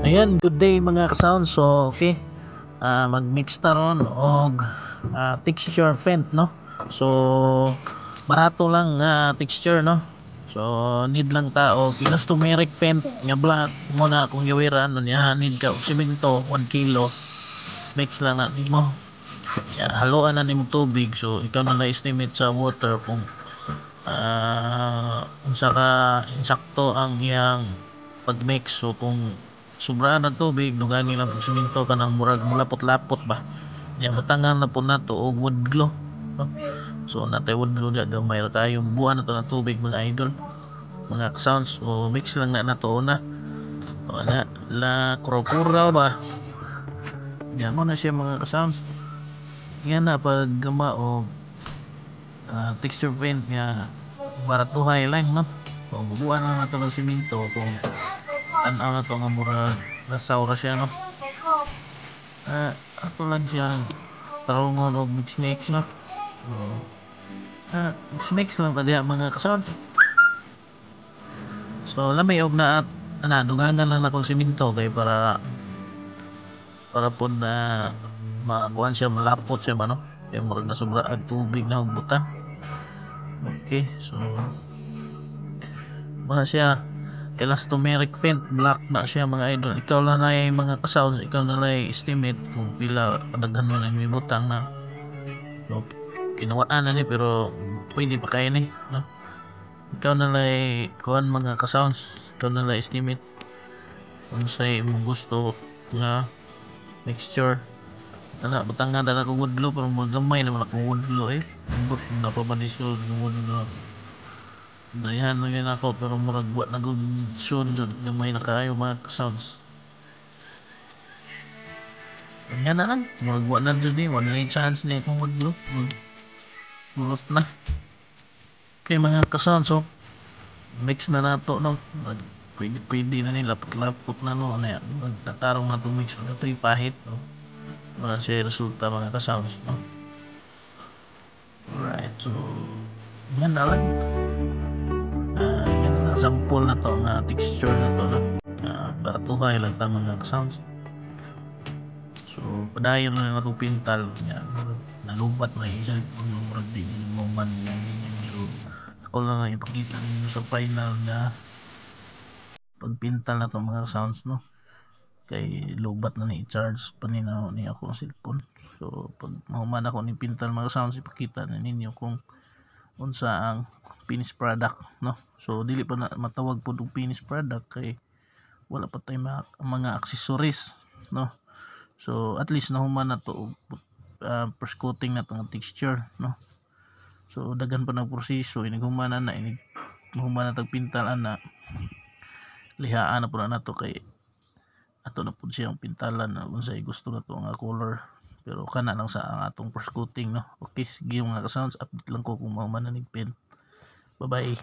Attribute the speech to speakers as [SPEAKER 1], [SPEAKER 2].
[SPEAKER 1] Ayan, good day mga ka-sound. So, okay. Mag-mix ta ron og texture fent, no? So, barato lang texture, no? So, need lang ta og elastomeric fent nga black muna akong gawiran nun ya. Need ka og simento 1 kilo. Mix lang na nimo. Haluan na nimo tubig. So, ikaw na na-estimate sa water kung unsa ka insakto ang iyang pag-mix. So, kung sobra na tubig dugangin lang simento ka ng murag mulapot-lapot ba nya butangan na po nato og wood glue, no? So natay wood glue na gamay ra kayo buwan na to ng tubig mga idol mga sounds. So mix lang na nato una wala la kura ba nya mo na siya mga sounds yan na pag gama o texture paint nga baratuhay lang, no? So buwan na nato ng simento kung tanaw na to nga murag nasaw ra siya, no? Ako lang siya tarungon og mix no. Mix lang pa diha mga kasod. So lamay og na dugangan lang akong simento kay para pud na makuan siya malapot siya ba, no? Kay murag na sobra ang tubig na og butang. Okay, so muna siya elastomeric fent black na siya mga idol. Ikaw lang na yung mga kasounds, ikaw na lang estimate kung pila kadaghan mo na may butang na. So, kinawaan na ni pero pwede pa kayo ni, no? Ikaw na lang kuhan mga kasounds, ikaw na lang estimate kung sa'yo mo gusto nga mixture. Butangan na akong wood glue pero gamay naman akong wood glue but napapanisyo ng wood glue. Dayan lang yun ako pero murag buat na good soon gamay na kayo mga sounds. Ganyan na lang murag buat na dyan wala na yung chance na itong wood glue murot na. Okay mga kasounds, so mix na nato, no? Pwede na nila lapot na, no? Ano yan tatarong na itong mix ito yung pahit, no? Wala siya resulta mga kasounds, no? Alright, so yan na lang. Sample na to nga texture na to, no? Para tuhay lang ta mga sounds. So padayon na itong pintal yan nalubat na isa murag di mo man pero ako lang ang ipakita ninyo sa final na pagpintal na to mga sounds, no? Kay lubat na ni i-charge paninaw ni ako ang cellphone. So pag mahuman ako ni pintal mga sounds ipakita na ninyo kung unsa ang finished product, no? So dili pa na matawag po og finished product kay wala pa tay mga accessories, no? So at least nahuman na to first coating na tong texture, no? So daghan pa ng proseso inighuman na inig mahuman na tag pintal ana lihaan na po na to kay ato na po siyang pintalan na unsay gusto na to nga color pero kana lang sa ang atong first coating, no? Okay sige mga ka-sounds, update lang ko kung mahuman na nig pen. Bye bye.